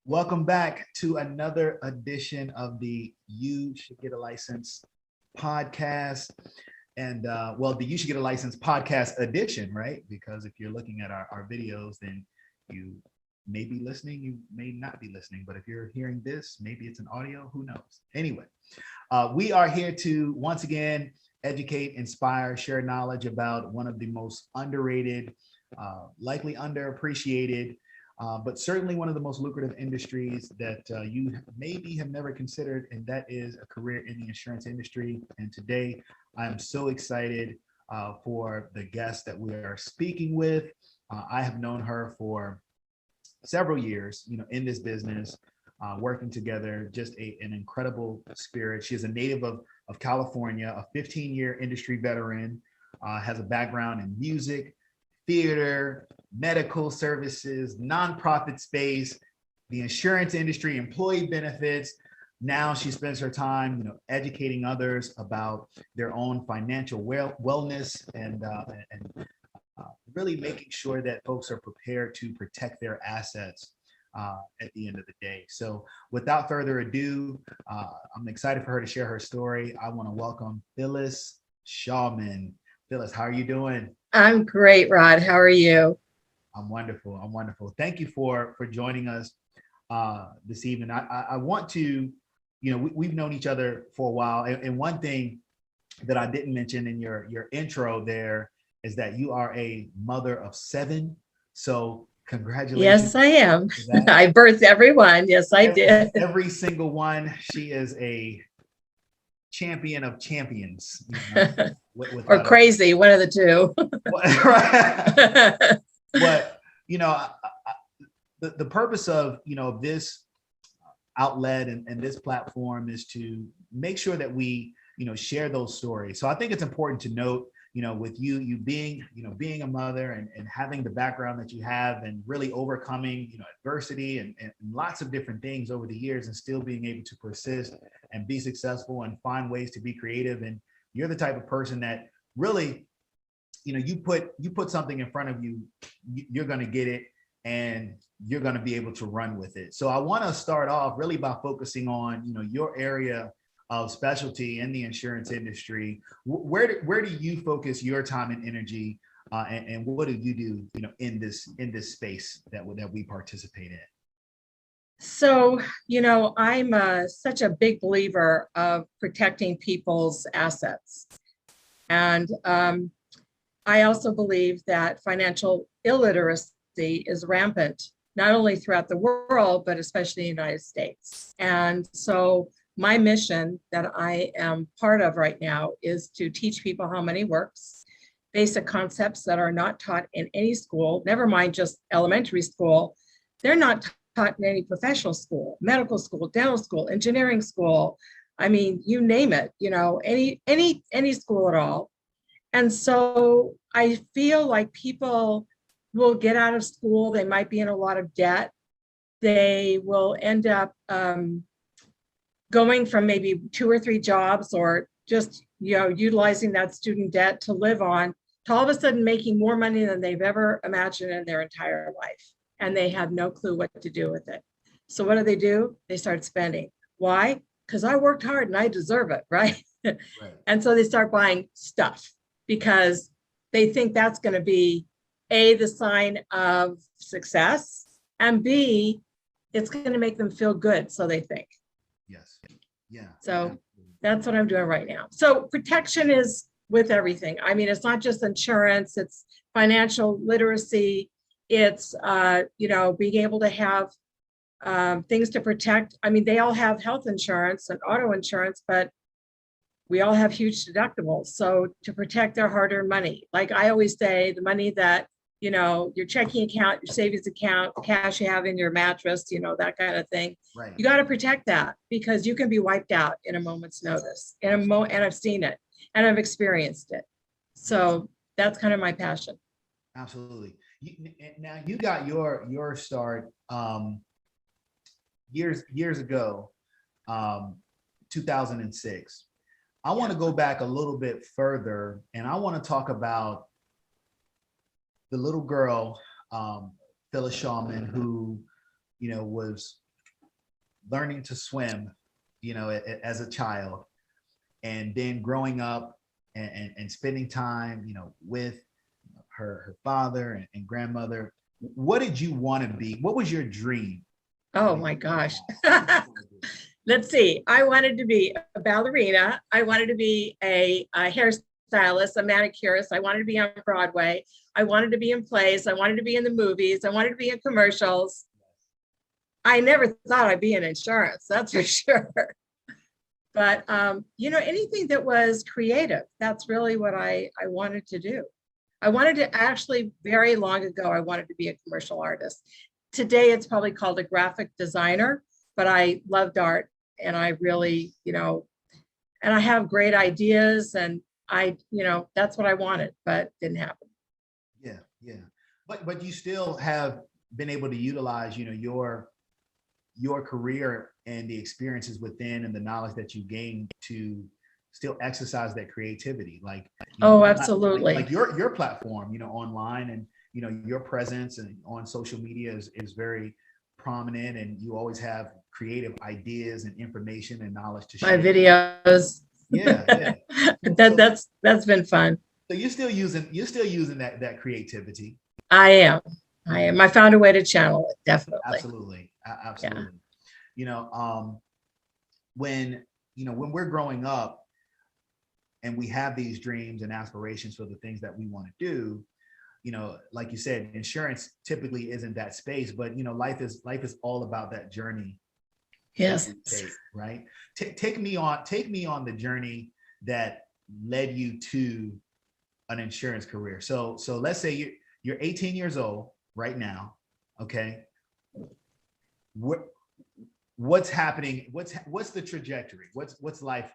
Welcome back to another edition of the You Should Get a License podcast. And the You Should Get a License podcast edition, right? Because if you're looking at our videos, then you may be listening, you may not be listening. But if you're hearing this, maybe it's an audio, who knows? Anyway, we are here to once again educate, inspire, share knowledge about one of the most underrated, likely underappreciated, but certainly one of the most lucrative industries that you maybe have never considered, and that is a career in the insurance industry. And today, I am so excited for the guest that we are speaking with. I have known her for several years, in this business, working together, just an incredible spirit. She is a native of California, a 15-year industry veteran, has a background in music, theater, medical services, nonprofit space, the insurance industry, employee benefits. Now she spends her time, educating others about their own financial wellness and really making sure that folks are prepared to protect their assets at the end of the day. So without further ado, I'm excited for her to share her story. I want to welcome Phyllis Shallman. Phyllis, how are you doing? I'm great, Rod. How are you? I'm wonderful. I'm wonderful. Thank you for joining us this evening. I want to, we've known each other for a while. And one thing that I didn't mention in your intro there is that you are a mother of 7. So congratulations. Yes, I am. I birthed everyone. Yes, I did. Every single one. She is a champion of champions. Or crazy, one of the two. But the purpose of this outlet and this platform is to make sure that we share those stories. So I think it's important to note, with you being being a mother and having the background that you have and really overcoming adversity and lots of different things over the years and still being able to persist and be successful and find ways to be creative. And you're the type of person that really you put something in front of you, you're going to get it and you're going to be able to run with it. So I want to start off really by focusing on your area of specialty in the insurance industry. Where do you focus your time and energy, and what do you do in this space that we participate in? So I'm such a big believer of protecting people's assets, and I also believe that financial illiteracy is rampant, not only throughout the world, but especially in the United States. And so my mission that I am part of right now is to teach people how money works, basic concepts that are not taught in any school, never mind just elementary school. They're not taught in any professional school, medical school, dental school, engineering school. I mean, you name it, any school at all. And so I feel like people will get out of school, they might be in a lot of debt. They will end up going from maybe 2 or 3 jobs or just, utilizing that student debt to live on, to all of a sudden making more money than they've ever imagined in their entire life. And they have no clue what to do with it. So what do? They start spending. Why? Because I worked hard and I deserve it, right? Right. And so they start buying stuff because they think that's going to be A, the sign of success, and B, it's going to make them feel good. So they think. Yes. Yeah. So that's what I'm doing right now. So protection is with everything. I mean, it's not just insurance, it's financial literacy. It's, being able to have things to protect. I mean, they all have health insurance and auto insurance, but we all have huge deductibles. So to protect their hard-earned money, like I always say, the money that, your checking account, your savings account, cash you have in your mattress, that kind of thing. Right. You got to protect that because you can be wiped out in a moment's notice. And I've seen it and I've experienced it. So that's kind of my passion. Absolutely. Now you got your start years ago, 2006. I want to go back a little bit further, and I want to talk about the little girl, Phyllis Shallman, who, was learning to swim, as a child, and then growing up and spending time, with her father and grandmother. What did you want to be? What was your dream? Oh my gosh. Let's see. I wanted to be a ballerina. I wanted to be a hairstylist, a manicurist. I wanted to be on Broadway. I wanted to be in plays. I wanted to be in the movies. I wanted to be in commercials. I never thought I'd be in insurance, that's for sure. But, anything that was creative, that's really what I wanted to do. I wanted to actually, very long ago, I wanted to be a commercial artist. Today, it's probably called a graphic designer, but I loved art, and I really, and I have great ideas, and that's what I wanted, but didn't happen. Yeah, yeah. But you still have been able to utilize, your career and the experiences within and the knowledge that you gained to still exercise that creativity. Like, Absolutely. Like your platform, online, and, your presence and on social media is very prominent, and you always have creative ideas and information and knowledge to share. My videos. Yeah. That's been fun. So you're still using that creativity. I am. I found a way to channel it, definitely. Absolutely. Yeah. When we're growing up and we have these dreams and aspirations for the things that we want to do, like you said, insurance typically isn't that space, but life is all about that journey. Yes. Right. Take me on the journey that led you to an insurance career. So let's say you're 18 years old right now. Okay. What's happening? What's the trajectory? What's life?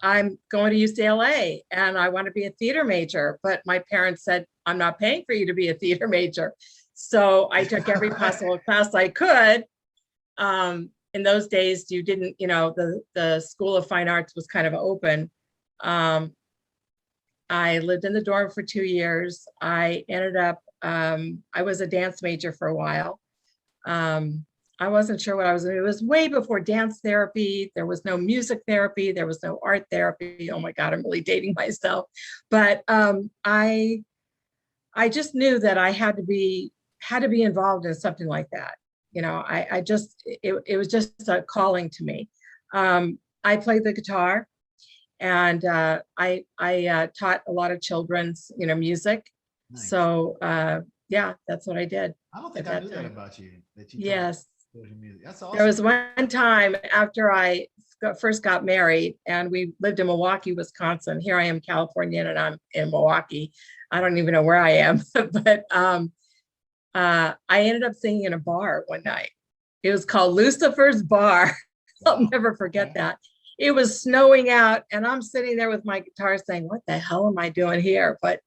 I'm going to UCLA, and I want to be a theater major, but my parents said, I'm not paying for you to be a theater major. So I took every possible class I could. In those days, you didn't, the School of Fine Arts was kind of open. I lived in the dorm for 2 years. I ended up, I was a dance major for a while. I wasn't sure what I was doing. It was way before dance therapy. There was no music therapy. There was no art therapy. Oh my God, I'm really dating myself. But I just knew that I had to be involved in something like that. It was just a calling to me. I played the guitar, and I taught a lot of children's, music. Nice. So yeah, that's what I did. I don't think I knew that about you. Yes. Music. That's awesome. There was one time after I first got married, and we lived in Milwaukee, Wisconsin. Here I am, Californian, and I'm in Milwaukee. I don't even know where I am, but I ended up singing in a bar one night. It was called Lucifer's Bar. Wow. I'll never forget that. It was snowing out, and I'm sitting there with my guitar saying, what the hell am I doing here? But,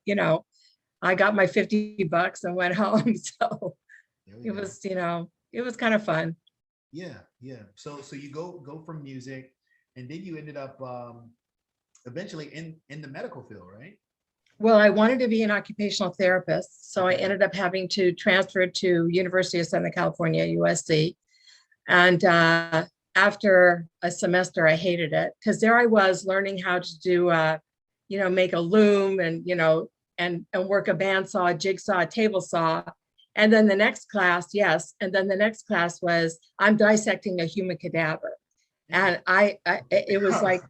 I got my $50 and went home. So it was, it was kind of fun. Yeah. Yeah. So you go from music, and then you ended up eventually in the medical field, right? Well, I wanted to be an occupational therapist. So I ended up having to transfer to University of Southern California, USC. And after a semester, I hated it, because there I was learning how to do, make a loom and, and work a bandsaw, a jigsaw, a table saw. And then the next class, was I'm dissecting a human cadaver. And it was like,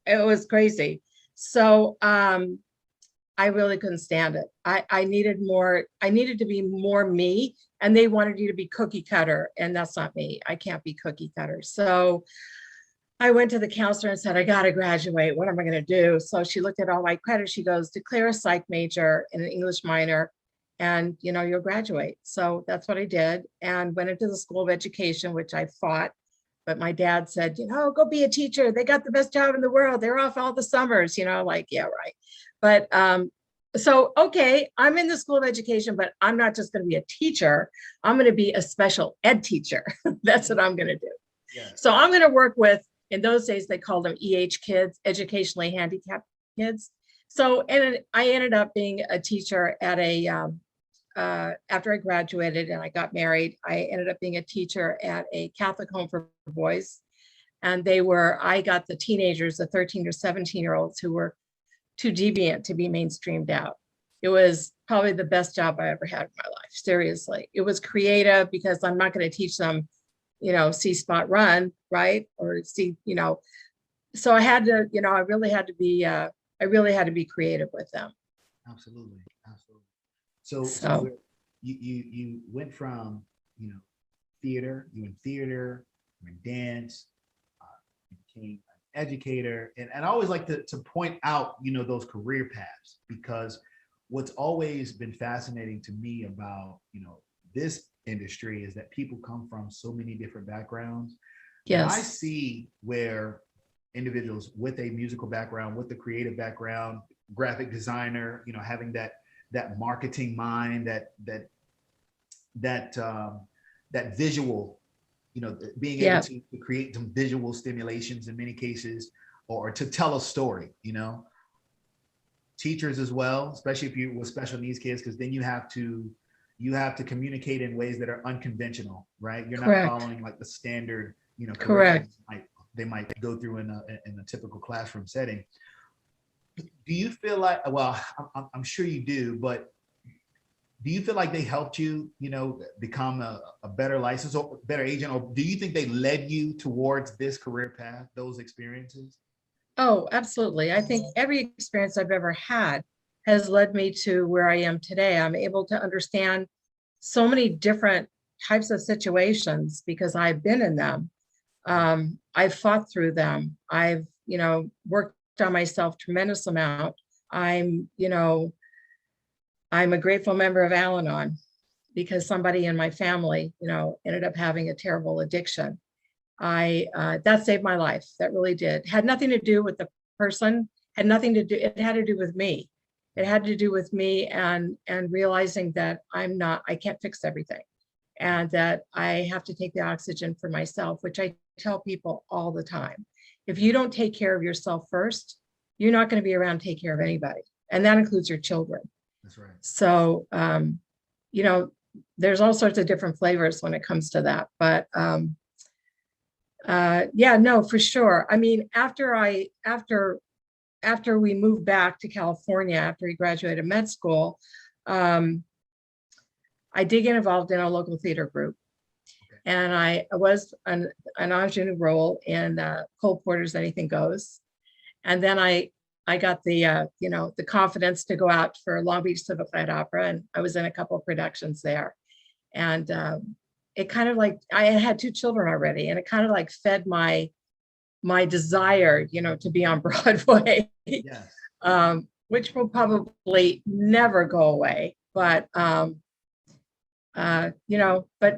it was crazy. So I really couldn't stand it. I needed to be more me, and they wanted you to be cookie cutter, and that's not me. I can't be cookie cutter. So I went to the counselor and said, I got to graduate. What am I going to do? So she looked at all my credits. She goes, declare a psych major and an English minor, and you'll graduate. So that's what I did, and went into the School of Education, which I fought. But my dad said, go be a teacher. They got the best job in the world. They're off all the summers, yeah, right. But so, okay, I'm in the School of Education, but I'm not just going to be a teacher. I'm going to be a special ed teacher. That's what I'm going to do. Yeah. So I'm going to work with, in those days, they called them EH kids, educationally handicapped kids. So, and I ended up being a teacher at a after I graduated and I got married, I ended up being a teacher at a Catholic home for boys. And I got the teenagers, the 13 or 17-year-olds who were too deviant to be mainstreamed out. It was probably the best job I ever had in my life. Seriously. It was creative because I'm not going to teach them, see, spot, run, right? Or see, so I had to, I really had to be creative with them. Absolutely. Absolutely. So So you went from, theater, you in theater, you in dance, you became an educator. And I always like to point out, those career paths, because what's always been fascinating to me about, this industry is that people come from so many different backgrounds. And I yes, see where individuals with a musical background, with the creative background, graphic designer, having that marketing mind, that visual, being able yeah, to create some visual stimulations in many cases, or to tell a story, teachers as well, especially if you with special needs kids, because then you have to communicate in ways that are unconventional, right? You're not correct, following like the standard, curriculum correct. they might go through in a typical classroom setting. Do you feel like, well, I'm sure you do, but do you feel like they helped you, become a better license or better agent, or do you think they led you towards this career path, those experiences? Oh, absolutely. I think every experience I've ever had has led me to where I am today. I'm able to understand so many different types of situations because I've been in them. I've fought through them. I've, worked on myself tremendous amount. I'm, I'm a grateful member of Al-Anon because somebody in my family, ended up having a terrible addiction. That saved my life. That really did. Had nothing to do with the person, had nothing to do, it had to do with me. It had to do with me and realizing that I can't fix everything and that I have to take the oxygen for myself, which I tell people all the time. If you don't take care of yourself first, you're not going to be around to take care of anybody. And that includes your children. That's right. So, you know, there's all sorts of different flavors when it comes to that. But yeah, no, for sure. I mean, after we moved back to California, after we graduated med school, I did get involved in a local theater group. Okay. And I was an ingenue role in Cole Porter's Anything Goes. And then I got the, the confidence to go out for Long Beach Civic Light Opera. And I was in a couple of productions there. And it kind of like, I had 2 children already, and it kind of like fed my desire, to be on Broadway, Yes. which will probably never go away. But, but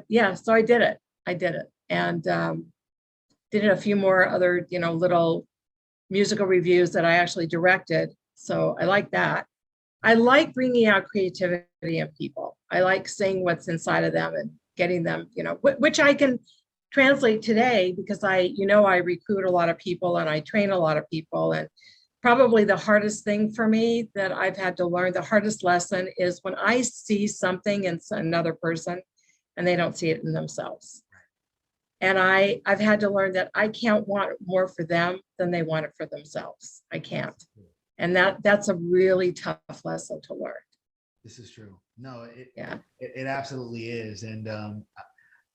yeah, so I did it. And did a few more other, little musical reviews that I actually directed. So I like that. I like bringing out creativity in people. I like seeing what's inside of them and getting them, which I can translate today because I recruit a lot of people and I train a lot of people. And probably the hardest thing for me that I've had to learn, the hardest lesson is when I see something in another person and they don't see it in themselves. And I've had to learn that I can't want more for them than they want it for themselves. I can't. And that's a really tough lesson to learn. This is true. No, Yeah. it absolutely is. And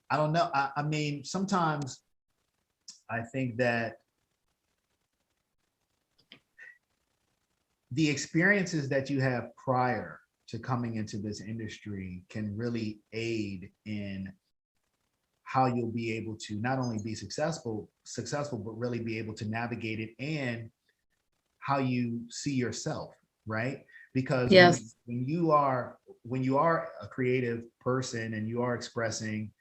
I don't know. I mean, sometimes I think that the experiences that you have prior to coming into this industry can really aid in how you'll be able to not only be successful, but really be able to navigate it, and how you see yourself, right? Because Yes. when you are a creative person and you are expressing,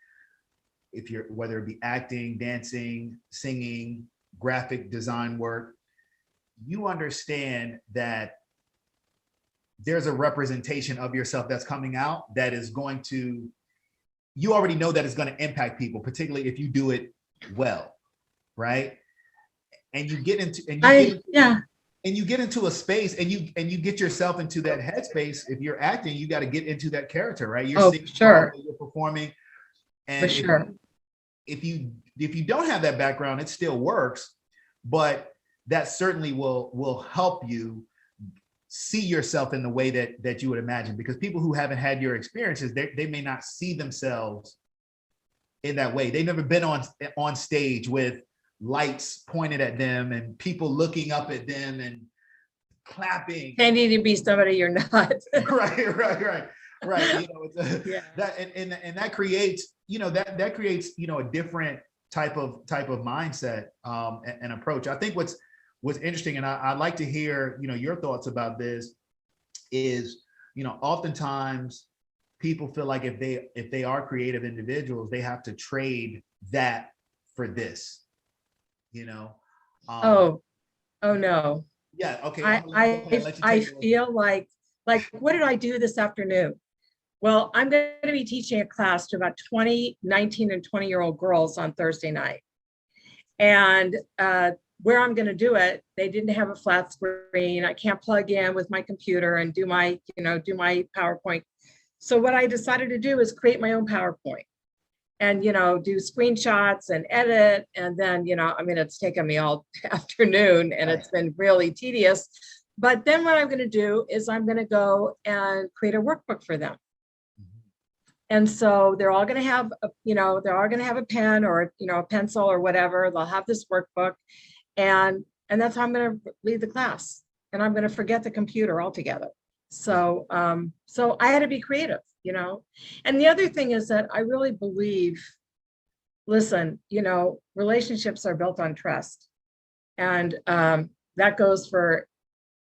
whether it be acting, dancing, singing, graphic design work, you understand that there's a representation of yourself that's coming out that is going to, you already know that it's going to impact people, particularly if you do it well, right? And you get into, Yeah. and you get into a space and you get yourself into that headspace. If you're acting, you got to get into that character, right? You're Oh, singing, sure. you're performing. For And sure. if you don't have that background, it still works, but that certainly will help you see yourself in the way that you would imagine, because people who haven't had your experiences, they may not see themselves in that way. They've never been on stage with lights pointed at them and people looking up at them and clapping. Tending to be somebody you're not. right. You know, Yeah. that and that creates, that creates, a different type of mindset and approach. I think what's interesting, and I'd like to hear, your thoughts about this, is, oftentimes people feel like if they are creative individuals, they have to trade that for this, Oh no. Yeah. Okay. I feel like what did I do this afternoon? Well, I'm going to be teaching a class to about 20, 19 and 20-year-old girls on Thursday night. And where I'm going to do it, they didn't have a flat screen. I can't plug in with my computer and do my PowerPoint. So what I decided to do is create my own PowerPoint and, do screenshots and edit. And then, it's taken me all afternoon and it's been really tedious. But then what I'm going to do is I'm going to go and create a workbook for them. And so they're all going to have, a pen or, a pencil or whatever. They'll have this workbook, and that's how I'm going to lead the class. And I'm going to forget the computer altogether. So, so I had to be creative, And the other thing is that I really believe, listen, relationships are built on trust, and that goes for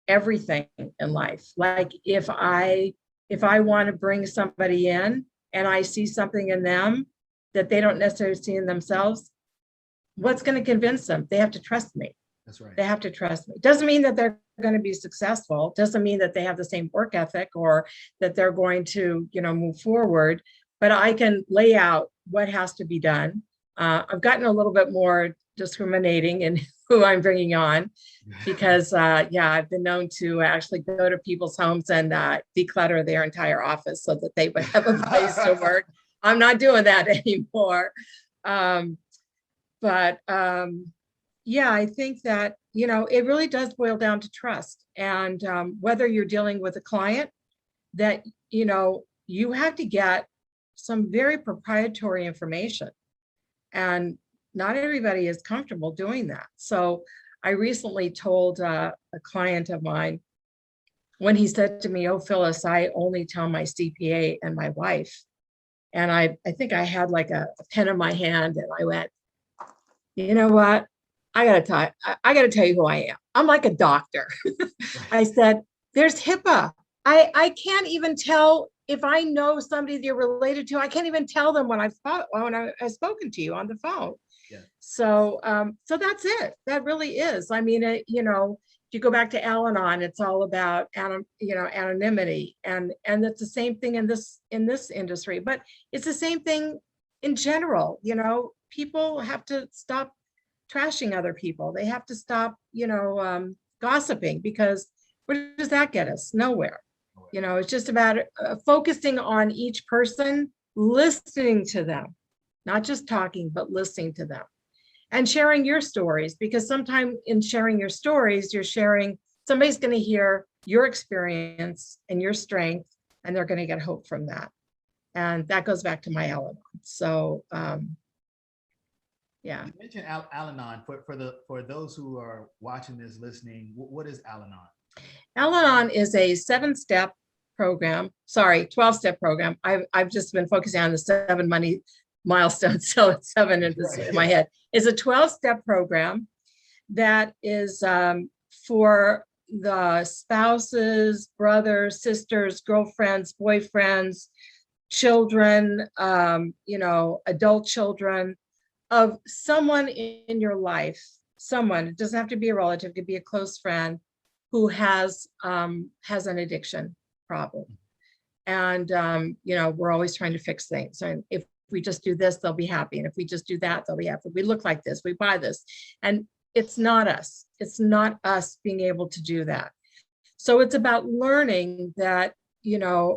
everything in life. Like if I want to bring somebody in and I see something in them that they don't necessarily see in themselves, what's going to convince them? They have to trust me. That's right. They have to trust me. Doesn't mean that they're going to be successful. Doesn't mean that they have the same work ethic or that they're going to, move forward, but I can lay out what has to be done. I've gotten a little bit more discriminating in who I'm bringing on, because I've been known to actually go to people's homes and declutter their entire office so that they would have a place to work. I'm not doing that anymore. I think that, it really does boil down to trust. And whether you're dealing with a client that, you have to get some very proprietary information, and not everybody is comfortable doing that. So I recently told a client of mine, when he said to me, "Oh, Phyllis, I only tell my CPA and my wife." And I think I had like a pen in my hand, and I went, "You know what? I got to tell you who I am. I'm like a doctor." I said, "There's HIPAA. I can't even tell if I know somebody that you're related to. I can't even tell them when I've spoken to you on the phone." Yeah. So that's it. That really is. I mean, if you go back to Al-Anon, it's all about anonymity, and it's the same thing in this industry. But it's the same thing in general. People have to stop trashing other people. They have to stop, gossiping, because where does that get us? Nowhere. It's just about focusing on each person, listening to them, not just talking, but listening to them, and sharing your stories, because sometimes in sharing your stories, somebody's going to hear your experience and your strength, and they're going to get hope from that. And that goes back to my Al-Anon. So, yeah. You mentioned Al-Anon. For those who are watching this, listening, what is Al-Anon? Al-Anon is a 12-step program. I've just been focusing on the 7 money milestones, so it's 7 in my head. It's a 12-step program that is for the spouses, brothers, sisters, girlfriends, boyfriends, children, adult children of someone in your life. It doesn't have to be a relative, it could be a close friend who has an addiction problem. And, we're always trying to fix things. And if we just do this, they'll be happy. And if we just do that, they'll be happy. We look like this, we buy this. And it's not us. It's not us being able to do that. So it's about learning that,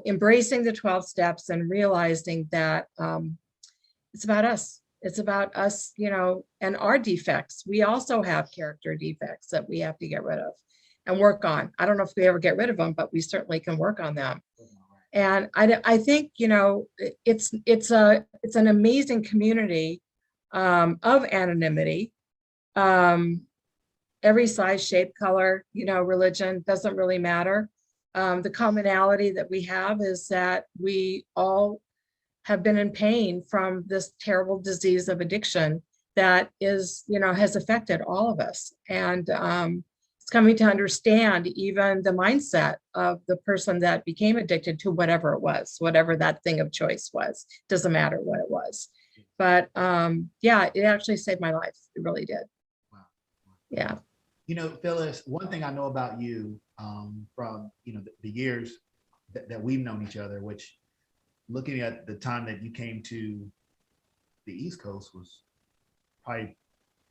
embracing the 12 steps and realizing that it's about us. It's about us, and our defects. We also have character defects that we have to get rid of and work on. I don't know if we ever get rid of them, but we certainly can work on them. And I think, it's an amazing community of anonymity. Every size, shape, color, religion doesn't really matter. The commonality that we have is that we all have been in pain from this terrible disease of addiction that is, has affected all of us. And it's coming to understand even the mindset of the person that became addicted to whatever it was, whatever that thing of choice was. Doesn't matter what it was. But yeah, it actually saved my life. It really did. Wow. Yeah. Phyllis, one thing I know about you from, the years that we've known each other, which looking at the time that you came to the East Coast was probably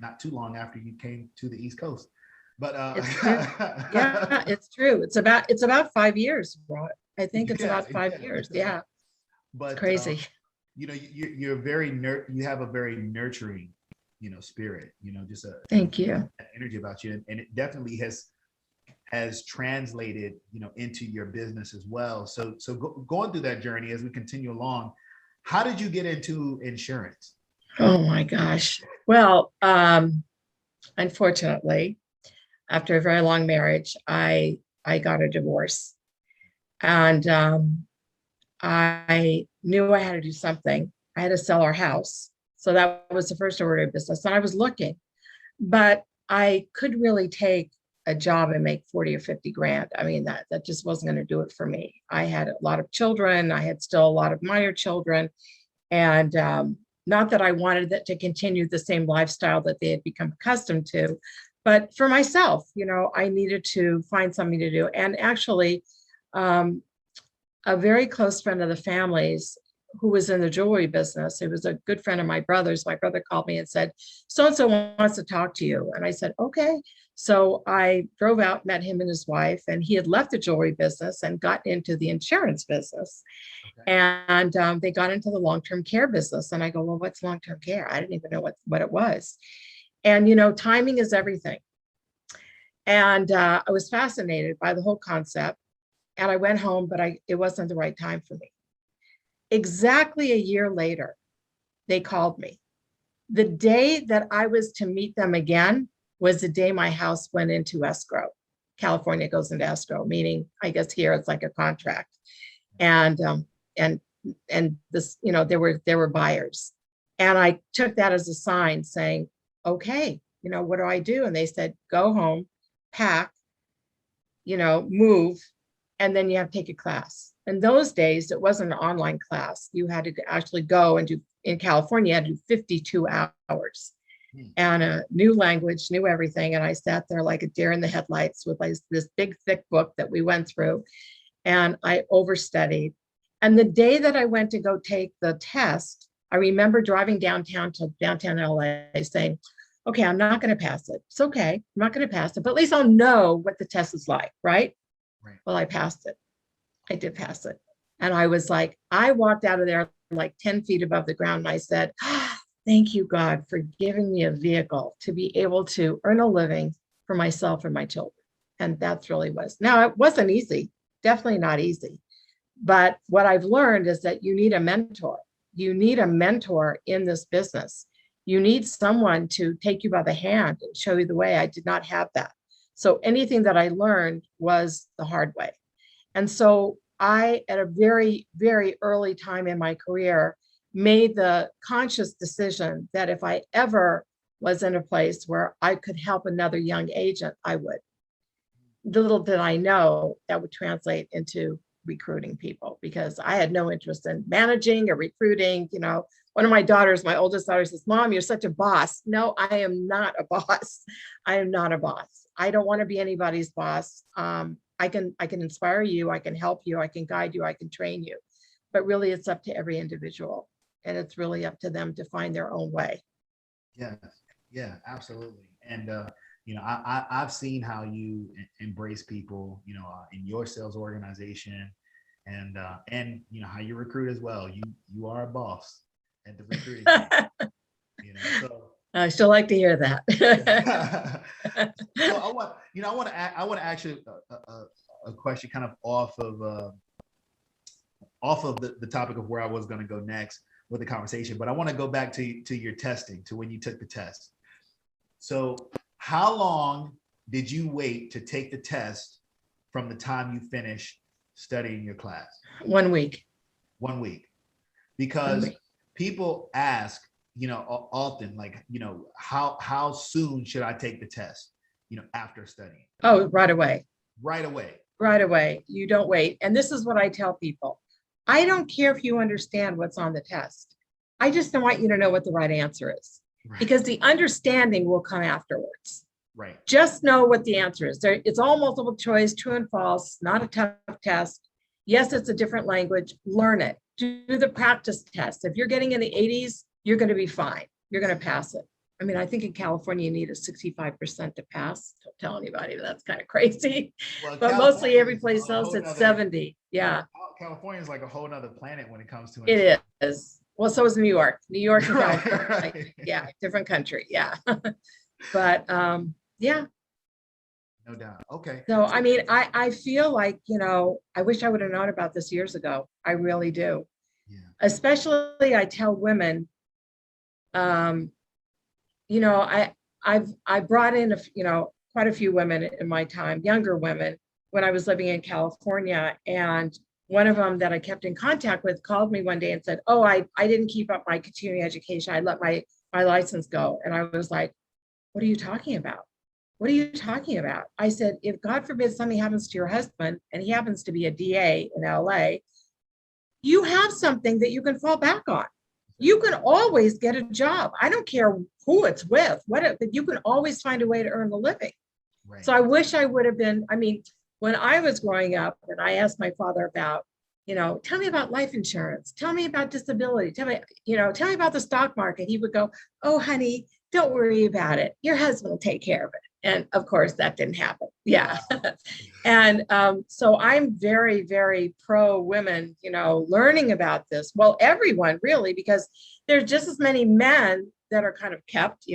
not too long after you came to the East Coast. But it's true. Yeah, it's true. It's about 5 years, Rod. I think it's about 5 years. Yeah. But it's crazy. You're you have a very nurturing, spirit, just thank you, energy about you. And it definitely has translated, into your business as well. So going through that journey as we continue along, how did you get into insurance? Oh my gosh. Well, unfortunately, after a very long marriage, I got a divorce, and I knew I had to do something. I had to sell our house. So that was the first order of business. And I was looking, but I could really take a job and make 40 or 50 grand. I mean, that just wasn't going to do it for me. I had a lot of children. I had still a lot of minor children. And not that I wanted that to continue the same lifestyle that they had become accustomed to, but for myself, I needed to find something to do. And actually, a very close friend of the family's who was in the jewelry business, it was a good friend of my brother's. My brother called me and said, so-and-so wants to talk to you. And I said, okay. So I drove out, met him and his wife, and he had left the jewelry business and got into the insurance business. Okay. And they got into the long-term care business. And I go, well, what's long-term care? I didn't even know what it was. And, timing is everything. And I was fascinated by the whole concept. And I went home, but it wasn't the right time for me. Exactly a year later, they called me. The day that I was to meet them again was the day my house went into escrow. California goes into escrow, meaning I guess here it's like a contract. And this, there were buyers. And I took that as a sign saying, okay, what do I do? And they said, go home, pack, move, and then you have to take a class. In those days, it wasn't an online class. You had to actually go and do, in California, you had to do 52 hours and a new language, new everything. And I sat there like a deer in the headlights with like this big, thick book that we went through, and I overstudied. And the day that I went to go take the test, I remember driving downtown to downtown LA saying, okay, I'm not going to pass it. It's okay. I'm not going to pass it, but at least I'll know what the test is like, right? Well, I passed it. I did pass it. And I was like, I walked out of there like 10 feet above the ground. And I said, thank you, God, for giving me a vehicle to be able to earn a living for myself and my children. And that's really was. Now, it wasn't easy, definitely not easy. But what I've learned is that you need a mentor. You need a mentor in this business. You need someone to take you by the hand and show you the way. I did not have that. So anything that I learned was the hard way. And so I, at a very, very early time in my career, made the conscious decision that if I ever was in a place where I could help another young agent, I would. Little did I know that would translate into recruiting people, because I had no interest in managing or recruiting. One of my daughters, my oldest daughter, says, Mom, you're such a boss. No, I am not a boss. I am not a boss. I don't want to be anybody's boss. I can inspire you, I can help you, I can guide you, I can train you. But really it's up to every individual, and it's really up to them to find their own way. Yeah, absolutely. And I've seen how you embrace people, in your sales organization, and how you recruit as well. You are a boss at the recruiting. So I still like to hear that. so I want to ask you a question kind of off of the topic of where I was going to go next with the conversation, but I want to go back to your testing, to when you took the test. So how long did you wait to take the test from the time you finished studying your class? 1 week. 1 week. Because people ask, often, like, how soon should I take the test, after studying? Oh, right away. Right away. Right away. You don't wait. And this is what I tell people. I don't care if you understand what's on the test. I just don't want you to know what the right answer is, because the understanding will come afterwards. Right. Just know what the answer is. It's all multiple choice, true and false, not a tough test. Yes, it's a different language. Learn it. Do the practice test. If you're getting in the 80s, you're going to be fine. You're going to pass it. I mean, I think in California, you need a 65% to pass. Don't tell anybody, but that's kind of crazy. Well, but mostly every place else, it's 70. Yeah. California is like a whole nother planet when it comes to it. It is. Well, so is New York. New York, right. Yeah, different country. Yeah. But yeah. No doubt. Okay. So, I mean, I feel like, I wish I would have known about this years ago. I really do. Yeah. Especially, I tell women, I brought in, quite a few women in my time, younger women, when I was living in California. And one of them that I kept in contact with called me one day and said, oh, I didn't keep up my continuing education. I let my license go. And I was like, what are you talking about? What are you talking about? I said, if God forbid something happens to your husband and he happens to be a DA in LA, you have something that you can fall back on. You can always get a job. I don't care who it's with, but you can always find a way to earn a living. Right. So I wish I would have been, when I was growing up and I asked my father about, tell me about life insurance, tell me about disability, tell me about the stock market. He would go, oh, honey, don't worry about it. Your husband will take care of it. And of course that didn't happen. Yeah. And so I'm very, very pro women, learning about this. Well, everyone really, because there's just as many men that are kind of kept,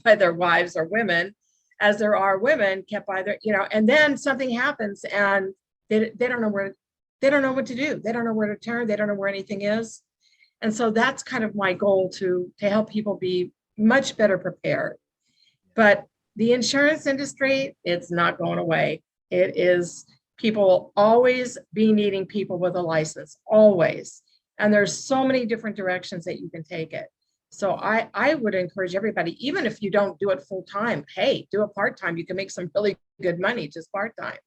by their wives or women, as there are women kept by their, and then something happens and they don't know what to do. They don't know where to turn. They don't know where anything is. And so that's kind of my goal, to help people be much better prepared. But the insurance industry, it's not going away. It is, people will always be needing people with a license, always. And there's so many different directions that you can take it. So I would encourage everybody, even if you don't do it full time, hey, do it part-time. You can make some really good money just part-time.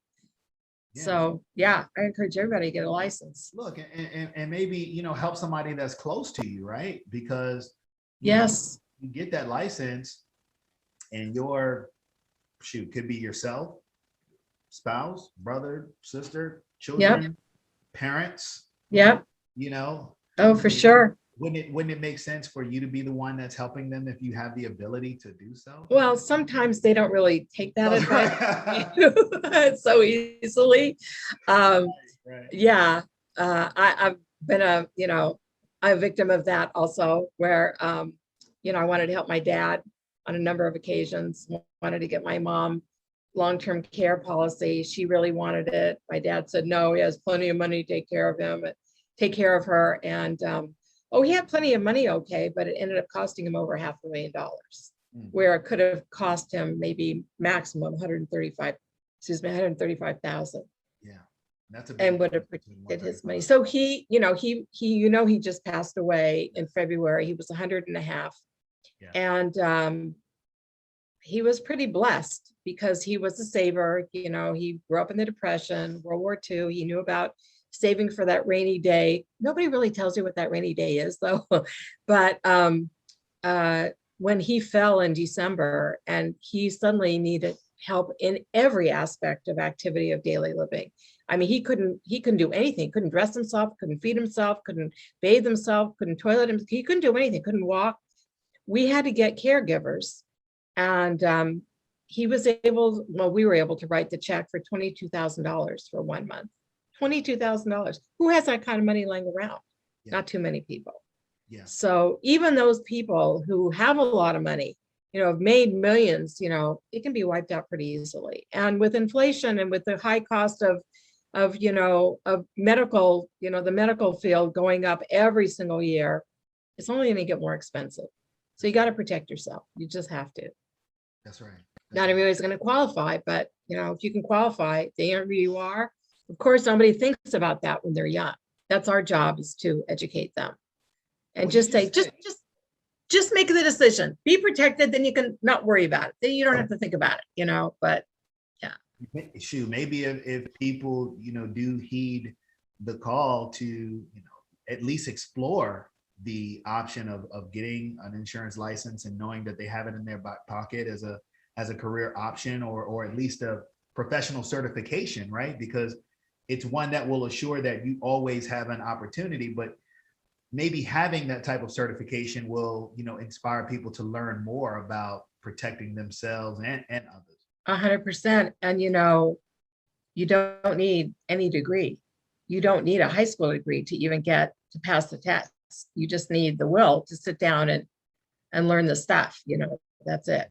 Yeah. So yeah, I encourage everybody to get a license. Look, and maybe, help somebody that's close to you, right? Because yes, you get that license and could be yourself, spouse, brother, sister, children, yep, parents. Yep. Oh, for sure. Wouldn't it make sense for you to be the one that's helping them if you have the ability to do so? Well, sometimes they don't really take that advice so easily. Right. Yeah. I've been a victim of that also, where, I wanted to help my dad on a number of occasions, wanted to get my mom long-term care policy. She really wanted it. My dad said, no, he has plenty of money to take care of her. And, he had plenty of money. Okay. But it ended up costing him over $500,000, where it could have cost him maybe maximum 135,000. Yeah. That's a big, and would have protected his money. So he just passed away in February. He was 100.5. Yeah. And he was pretty blessed because he was a saver. He grew up in the Depression, World War II. He knew about saving for that rainy day. Nobody really tells you what that rainy day is, though. But when he fell in December and he suddenly needed help in every aspect of activity of daily living. He couldn't do anything, couldn't dress himself, couldn't feed himself, couldn't bathe himself, couldn't toilet him. He couldn't do anything, couldn't walk. We had to get caregivers And he was able, well, we were able to write the check for $22,000 for 1 month. $22,000. Who has that kind of money laying around? Yeah. Not too many people. Yeah. So even those people who have a lot of money, have made millions, it can be wiped out pretty easily. And with inflation and with the high cost of medical, the medical field going up every single year, it's only going to get more expensive. So you got to protect yourself. You just have to. That's right. Not everybody's going to qualify, but if you can qualify, they interview you are. Of course, somebody thinks about that when they're young. That's our job, is to educate them and just say, just make the decision. Be protected, then you can not worry about it. Then you don't have to think about it, but yeah. Shoot, maybe if people, do heed the call to, at least explore the option of getting an insurance license and knowing that they have it in their back pocket as a career option, or at least a professional certification, right? Because it's one that will assure that you always have an opportunity, but maybe having that type of certification will, inspire people to learn more about protecting themselves and others. 100%. And, you don't need any degree. You don't need a high school degree to even get to pass the test. You just need the will to sit down and learn the stuff, that's it.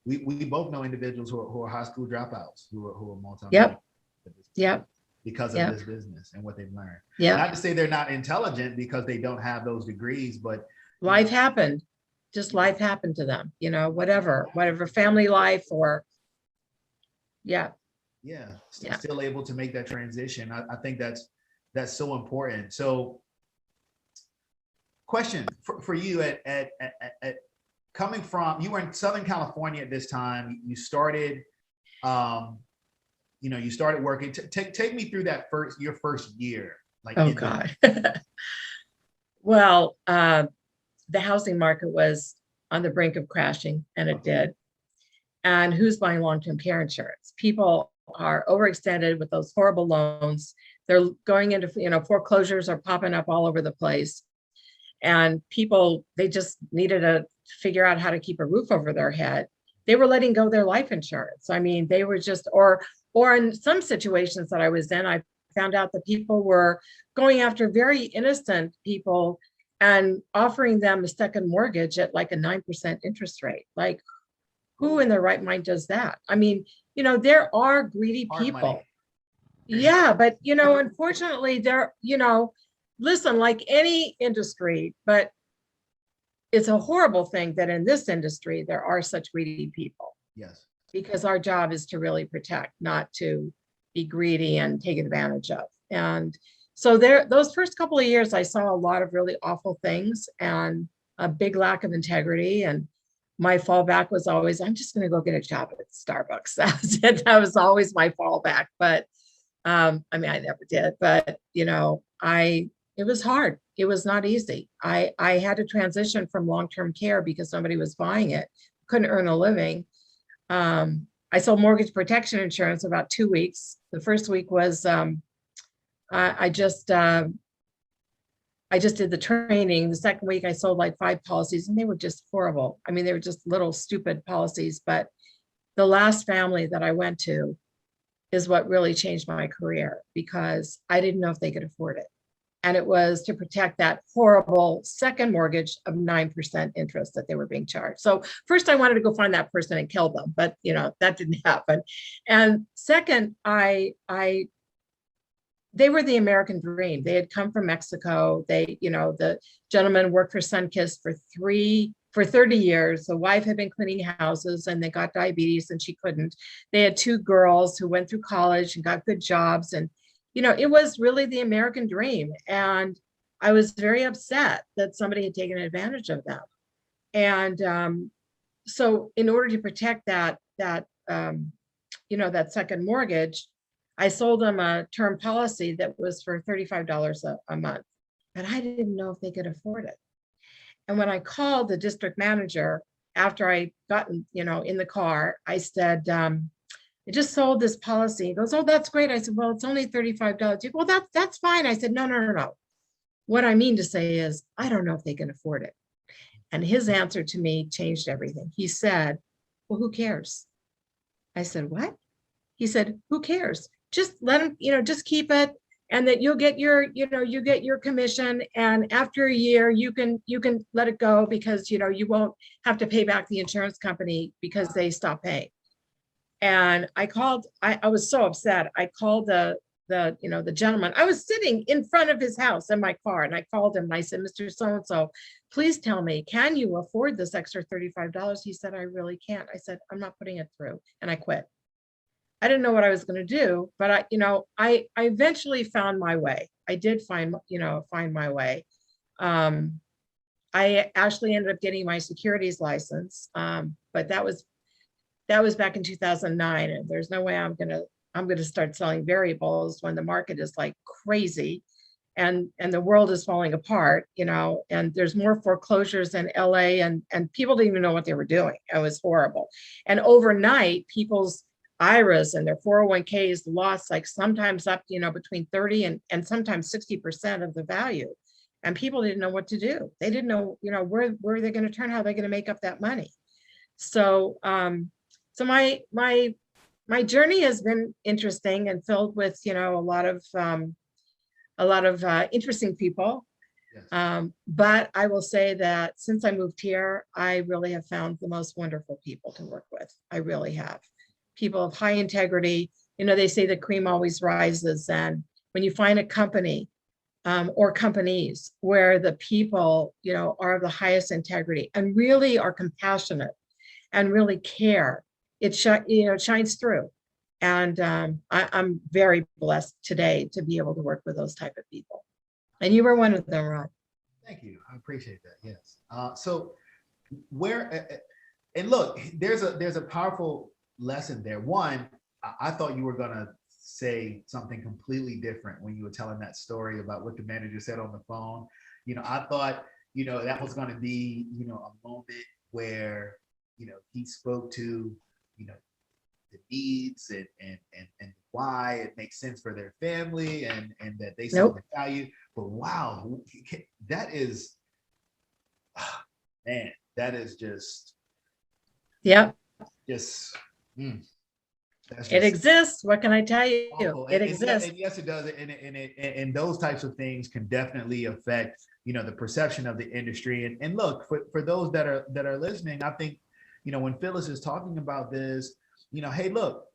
We both know individuals who are high school dropouts, who are multi. Yep. Because of this business and what they've learned. Yeah. Not to say they're not intelligent because they don't have those degrees, but life happened. Just life happened to them, whatever family life or still able to make that transition. I think that's so important. So question for you at coming from, you were in Southern California at this time, you started you started working. Take me through your first year. Oh God. Well, the housing market was on the brink of crashing, and it did. And who's buying long-term care insurance? People are overextended with those horrible loans. They're going into, foreclosures are popping up all over the place. And people, they just needed to figure out how to keep a roof over their head. They were letting go their life insurance. I mean, they were just, or in some situations that I was in, I found out that people were going after very innocent people and offering them a second mortgage at like a 9% interest rate. Like, who in their right mind does that? I mean, there are greedy people. Yeah, but unfortunately, listen, like any industry, but it's a horrible thing that in this industry there are such greedy people. Yes. Because our job is to really protect, not to be greedy and take advantage of. And so those first couple of years, I saw a lot of really awful things and a big lack of integrity. And my fallback was always, I'm just going to go get a job at Starbucks. That was always my fallback. But I never did. But it was hard. It was not easy. I had to transition from long-term care because somebody was buying it, couldn't earn a living. I sold mortgage protection insurance about 2 weeks. The first week was I just did the training. The second week I sold like 5 policies, and they were just horrible. I mean, they were just little stupid policies. But the last family that I went to is what really changed my career, because I didn't know if they could afford it. And it was to protect that horrible second mortgage of 9% interest that they were being charged. So first I wanted to go find that person and kill them, but that didn't happen. And second, they were the American dream. They had come from Mexico. The gentleman worked for Sunkist for 30 years. The wife had been cleaning houses and they got diabetes and she couldn't. They had 2 girls who went through college and got good jobs. And it was really the American dream. And I was very upset that somebody had taken advantage of them. And so in order to protect that second mortgage, I sold them a term policy that was for $35 a month, but I didn't know if they could afford it. And when I called the district manager after I got, in the car, I said, I just sold this policy. He goes, oh, that's great. I said, well, it's only $35. He goes, well, that's fine. I said, no. What I mean to say is, I don't know if they can afford it. And his answer to me changed everything. He said, well, who cares? I said, what? He said, who cares? Just let them, just keep it. And that you'll get you get your commission. And after a year, you can let it go because, you won't have to pay back the insurance company because they stop paying. And I was so upset. I called the gentleman. I was sitting in front of his house in my car, and I called him and I said, Mr. So-and-so, please tell me, can you afford this extra $35? He said, I really can't. I said, I'm not putting it through. And I quit. I didn't know what I was going to do, but I eventually found my way. I did find my way. I actually ended up getting my securities license. But that was back in 2009. And there's no way I'm going to start selling variables when the market is like crazy and the world is falling apart, and there's more foreclosures in LA and people didn't even know what they were doing. It was horrible. And overnight, people's IRAs and their 401ks lost like sometimes up, between 30 and sometimes 60% of the value. And people didn't know what to do. They didn't know, where they're going to turn, how they're going to make up that money. So, so my journey has been interesting and filled with, a lot of interesting people. Yes. But I will say that since I moved here, I really have found the most wonderful people to work with. I really have. People of high integrity. They say the cream always rises. And when you find a company or companies where the people, are of the highest integrity and really are compassionate and really care, it shines through. And I'm very blessed today to be able to work with those type of people. And you were one of them, Ron. Thank you. I appreciate that. Yes. So and look, there's a powerful lesson there. One, I thought you were going to say something completely different when you were telling that story about what the manager said on the phone. I thought, that was going to be, a moment where, he spoke to, the needs and why it makes sense for their family and that they saw the value. But wow, that is, man, that is just, just, it exists. What can I tell you? Awful. It exists. And yes, it does. And those types of things can definitely affect, the perception of the industry. And look, for those that are listening, I think, when Phyllis is talking about this, hey, look,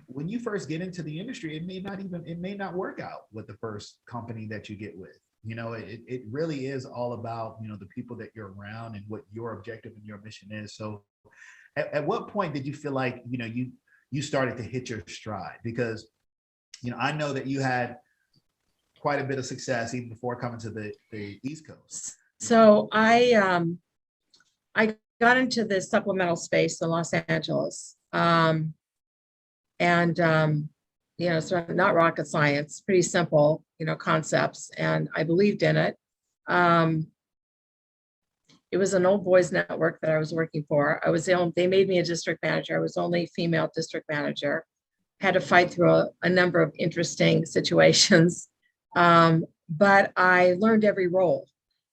when you first get into the industry, it may not work out with the first company that you get with. It really is all about, the people that you're around and what your objective and your mission is. So at what point did you feel like, you started to hit your stride? Because, I know that you had quite a bit of success even before coming to the East Coast. So I got into the supplemental space in Los Angeles. So not rocket science, pretty simple, concepts. And I believed in it. It was an old boys network that I was working for. They made me a district manager. I was only female district manager. Had to fight through a number of interesting situations. But I learned every role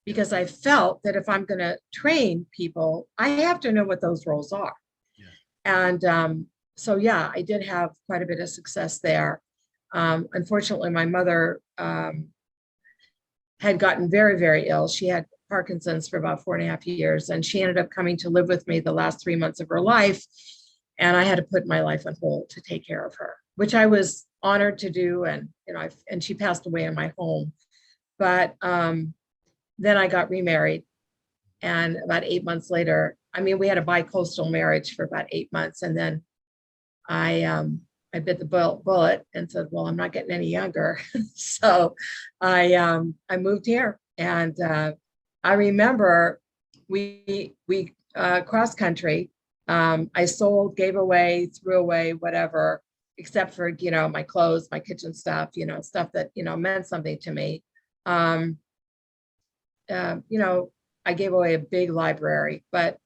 because I felt that if I'm going to train people, I have to know what those roles are. Yeah. And so, yeah, I did have quite a bit of success there. Unfortunately, my mother had gotten very, very ill. She had Parkinson's for about 4.5 years, and she ended up coming to live with me the last 3 months of her life. And I had to put my life on hold to take care of her, which I was honored to do. And, and she passed away in my home. But then I got remarried. And about 8 months later, we had a bi-coastal marriage for about 8 months. And then I bit the bullet and said, well, I'm not getting any younger. So I moved here. And I remember we cross country. I sold, gave away, threw away, whatever, except for, my clothes, my kitchen stuff, stuff that, meant something to me. I gave away a big library, but,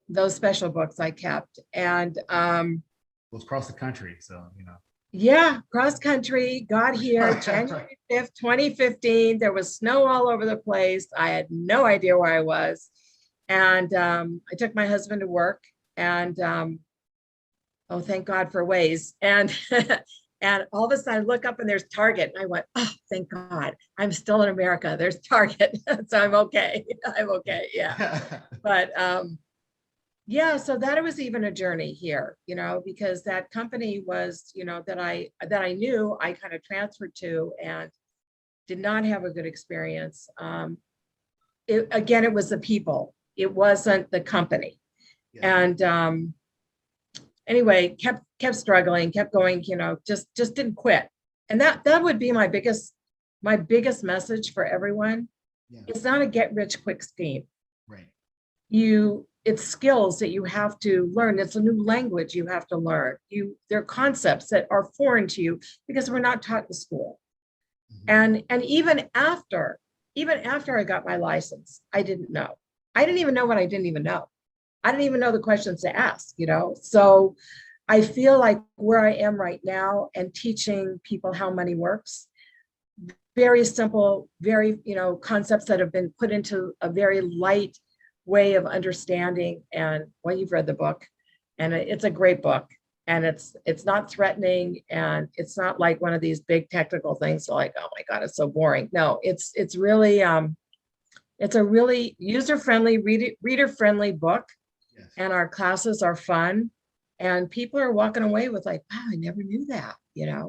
those special books I kept. And it was across the country. So, Yeah, cross country, got here January 5th, 2015. There was snow all over the place. I had no idea where I was. And I took my husband to work And oh, thank God for Waze. And and all of a sudden I look up and there's Target. And I went, oh, thank God, I'm still in America. There's Target. So I'm okay. I'm okay. Yeah. But yeah, so that was even a journey here, because that company was, that I knew I kind of transferred to and did not have a good experience. Again, it was the people. It wasn't the company. Yeah. And anyway, kept struggling, kept going, just didn't quit. And that would be my biggest message for everyone. Yeah. It's not a get rich quick scheme. Right. It's skills that you have to learn. It's a new language you have to learn. There are concepts that are foreign to you because we're not taught in school. Mm-hmm. And even after I got my license, I didn't know. I didn't even know what I didn't even know. I didn't even know the questions to ask, So I feel like where I am right now and teaching people how money works, very simple, very, concepts that have been put into a very light way of understanding. And well, you've read the book, and it's a great book, and it's not threatening, and it's not like one of these big technical things. So like, oh my God, it's so boring. No, it's really, it's a really user-friendly, reader-friendly book. Yes. And our classes are fun, and people are walking away with like, wow, I never knew that, Yeah.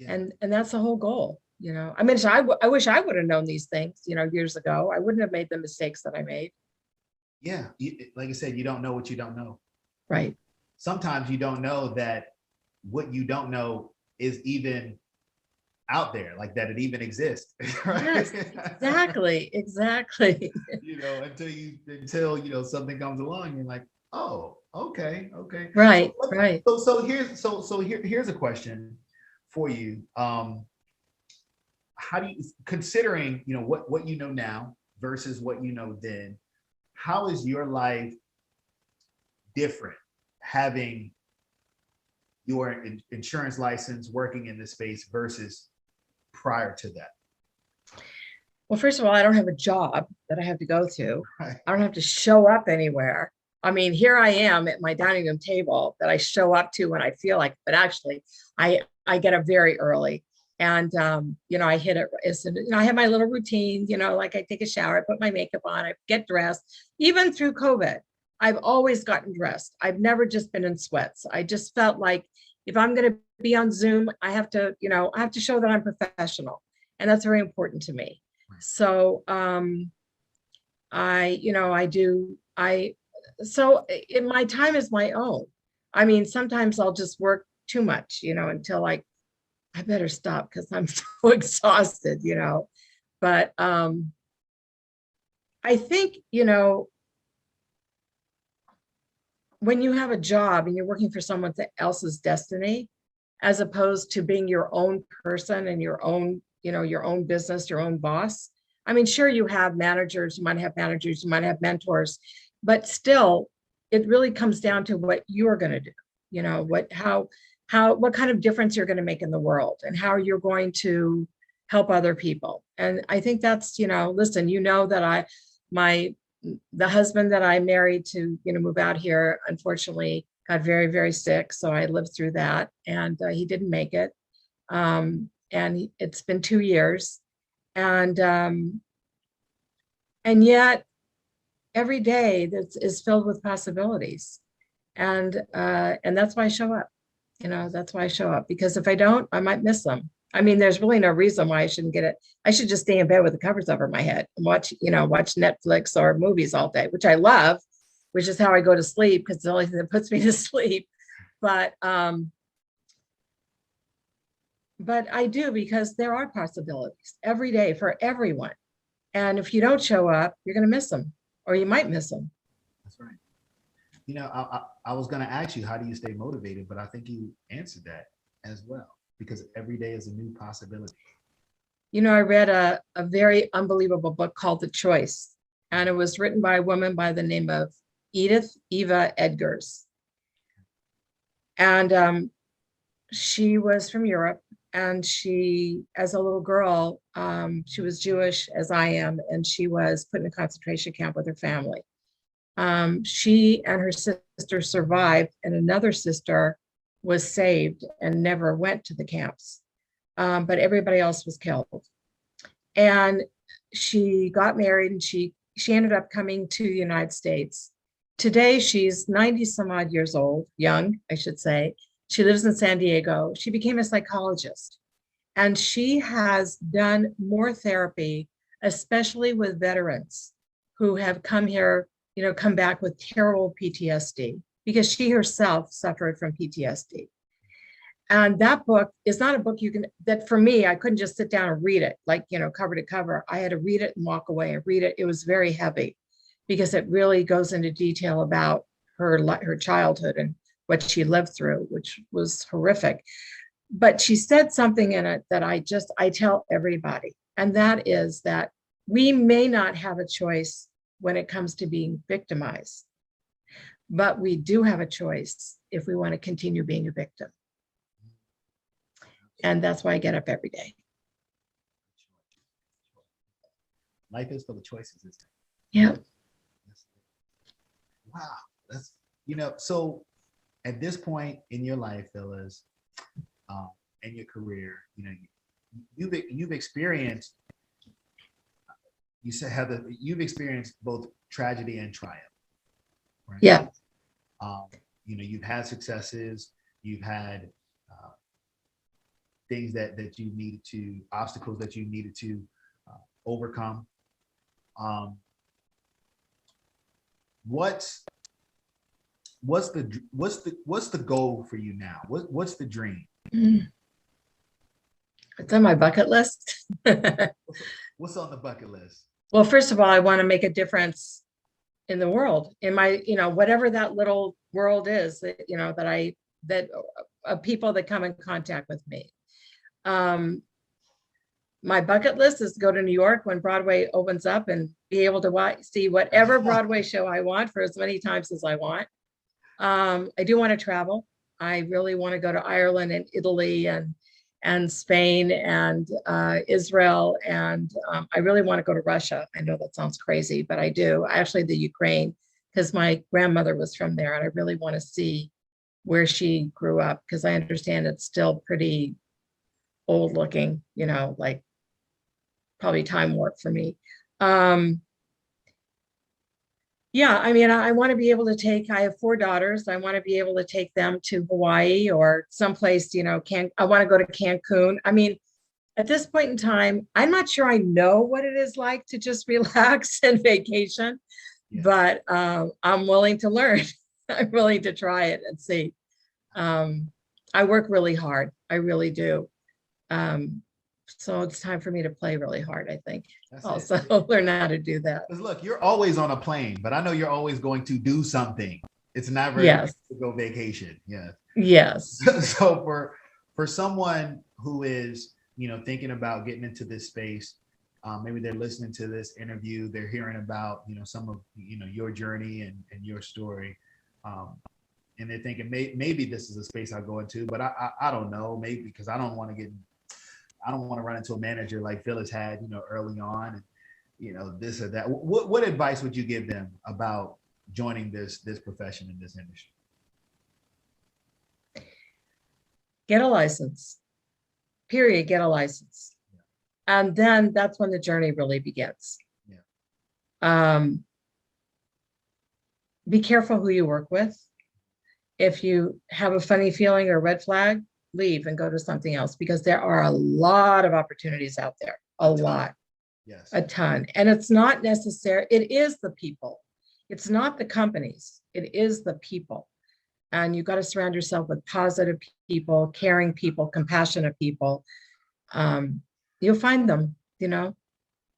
And that's the whole goal, I mean, I wish I would have known these things, years ago. I wouldn't have made the mistakes that I made. Yeah. Like I said, you don't know what you don't know. Right. Sometimes you don't know that what you don't know is even out there, like that it even exists. Right? Yes, exactly. Until something comes along, you're like, oh, okay. Right. Right. So here's a question for you. How do you, considering what you know now versus what you know then, how is your life different having your insurance license, working in this space versus prior to that? Well, first of all, I don't have a job that I have to go to. Right. I don't have to show up anywhere. I mean, here I am at my dining room table that I show up to when I feel like, but actually I get up very early, and I hit it. I have my little routine, like I take a shower, I put my makeup on, I get dressed. Even through COVID, I've always gotten dressed. I've never just been in sweats. I just felt like if I'm going to be on Zoom, I have to show that I'm professional. And that's very important to me. So, my time is my own. I mean, sometimes I'll just work too much, until I better stop because I'm so exhausted, but, I think, when you have a job and you're working for someone else's destiny, as opposed to being your own person and your own business, your own boss. I mean, sure, you have managers, you might have mentors, but still, it really comes down to what you're going to do, what kind of difference you're going to make in the world and how you're going to help other people. And I think that's, listen, that the husband that I married to, move out here, unfortunately got very, very sick. So I lived through that, and he didn't make it. And it's been 2 years, and yet every day that is filled with possibilities. And that's why I show up, that's why I show up, because if I don't, I might miss them. I mean, there's really no reason why I shouldn't get it. I should just stay in bed with the covers over my head and watch Netflix or movies all day, which I love, which is how I go to sleep, because it's the only thing that puts me to sleep. But I do, because there are possibilities every day for everyone. And if you don't show up, you're going to miss them, or you might miss them. That's right. I was going to ask you, how do you stay motivated? But I think you answered that as well, because every day is a new possibility. I read a very unbelievable book called The Choice, and it was written by a woman by the name of Edith Eva Edgars. And she was from Europe, and she, as a little girl, she was Jewish as I am, and she was put in a concentration camp with her family. She and her sister survived, and another sister was saved and never went to the camps. But everybody else was killed. And she got married, and she ended up coming to the United States. Today, she's 90 some odd years old, young, I should say. She lives in San Diego. She became a psychologist, and she has done more therapy, especially with veterans who have come here, come back with terrible PTSD, because she herself suffered from PTSD. And that book is not a book that for me, I couldn't just sit down and read it, like, cover to cover. I had to read it and walk away and read it. It was very heavy because it really goes into detail about her childhood and what she lived through, which was horrific. But she said something in it that I tell everybody, and that is that we may not have a choice when it comes to being victimized, but we do have a choice if we want to continue being a victim. And that's why I get up every day. Life is full of choices, isn't it? Yeah. Wow. That's, so at this point in your life, Phyllis, and your career, you've experienced, you said, Heather, you've experienced both tragedy and triumph, right? Yeah. You've had successes, you've had things that you needed to, obstacles that you needed to overcome. What's the goal for you now? What's the dream? It's on my bucket list. What's on the bucket list? Well, first of all, I want to make a difference in the world, in my, whatever that little world is that of people that come in contact with me. My bucket list is to go to New York when Broadway opens up and be able to see whatever Broadway show I want for as many times as I want. I do want to travel. I really want to go to Ireland and Italy and Spain and Israel. And I really want to go to Russia. I know that sounds crazy, but I do. Actually, the Ukraine, because my grandmother was from there, and I really want to see where she grew up, because I understand it's still pretty old looking, like probably time warp for me. Yeah, I mean, I want to be able to I have 4 daughters. I want to be able to take them to Hawaii or someplace, I want to go to Cancun. I mean, at this point in time, I'm not sure I know what it is like to just relax and vacation, but I'm willing to learn. I'm willing to try it and see. I work really hard. I really do. So it's time for me to play really hard, I think. That's also learn how to do that. Because look, you're always on a plane, but I know you're always going to do something. It's never to go vacation. Yeah. Yes. So for someone who is, thinking about getting into this space, maybe they're listening to this interview, they're hearing about, some of, your journey and your story. And they're thinking maybe this is a space I'll go into, but I don't know, maybe because I don't want to run into a manager like Phyllis had, early on, and, this or that. What advice would you give them about joining this profession in this industry? Get a license, period, get a license. Yeah. And then that's when the journey really begins. Yeah. Be careful who you work with. If you have a funny feeling or red flag, leave and go to something else, because there are a lot of opportunities out there, a lot. Yes. A ton. And it's not necessary. It is the people. It's not the companies. It is the people. And you've got to surround yourself with positive people, caring people, compassionate people. You'll find them,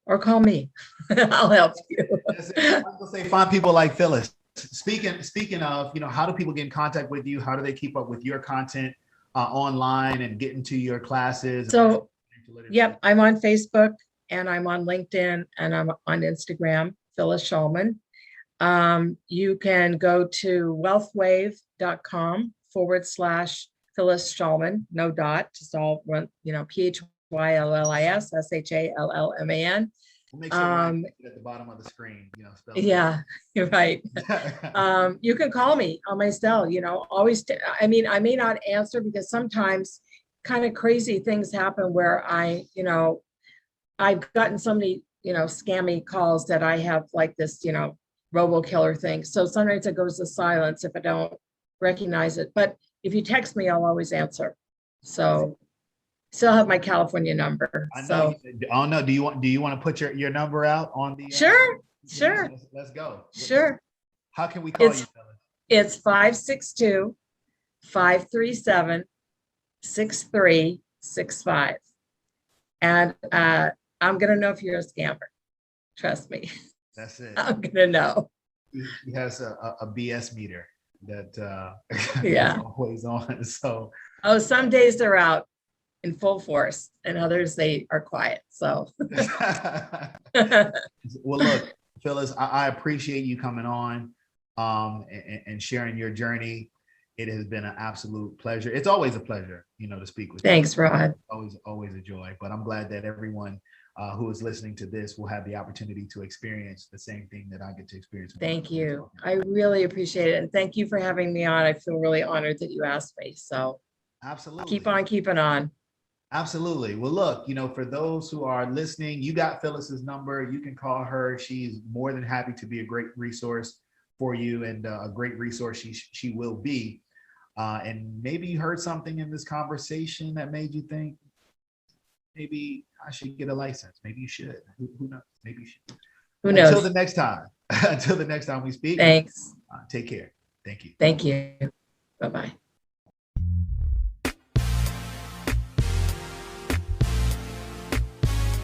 or call me. I'll help you. I was gonna say, find people like Phyllis. Speaking of, how do people get in contact with you? How do they keep up with your content online and get into your classes? So, yep, I'm on Facebook and I'm on LinkedIn and I'm on Instagram, Phyllis Shallman. You can go to wealthwave.com /Phyllis Shallman, no dot, just all run, PHYLLIS SHALLMAN. We'll make sure Um, we're at the bottom of the screen, you know, spell yeah, you're right. You can call me on my cell, you know, always, I mean, I may not answer because sometimes kind of crazy things happen where you know, I've gotten so many, you know, scammy calls that I have like this, you know, robo killer thing. So sometimes it goes to silence if I don't recognize it. But if you text me, I'll always answer. So still have my California number. I know. So Oh no. Do you want to put your number out on the? sure, sure, Let's go. sure. How can we call you, Phyllis? It's 562-537-6365. And I'm gonna know if you're a scammer. Trust me. That's it. I'm gonna know. He has a BS meter that Yeah. is always on. So Oh, some days they're out in full force and others they are quiet. So well, look, Phyllis, I appreciate you coming on and sharing your journey. It has been an absolute pleasure. It's always a pleasure, you know, to speak with you. Thanks, Rod. Always a joy. But I'm glad that everyone who is listening to this will have the opportunity to experience the same thing that I get to experience. Thank you. I really appreciate it. And thank you for having me on. I feel really honored that you asked me. So absolutely. Keep on keeping on. Absolutely. Well, look, you know, for those who are listening, you got Phyllis's number. You can call her. She's more than happy to be a great resource for you, and a great resource she will be. And maybe you heard something in this conversation that made you think, maybe I should get a license. Maybe you should. Who knows? Maybe you should. Who knows? Until the next time. Until the next time we speak. Thanks. Take care. Thank you. Thank you. Bye-bye.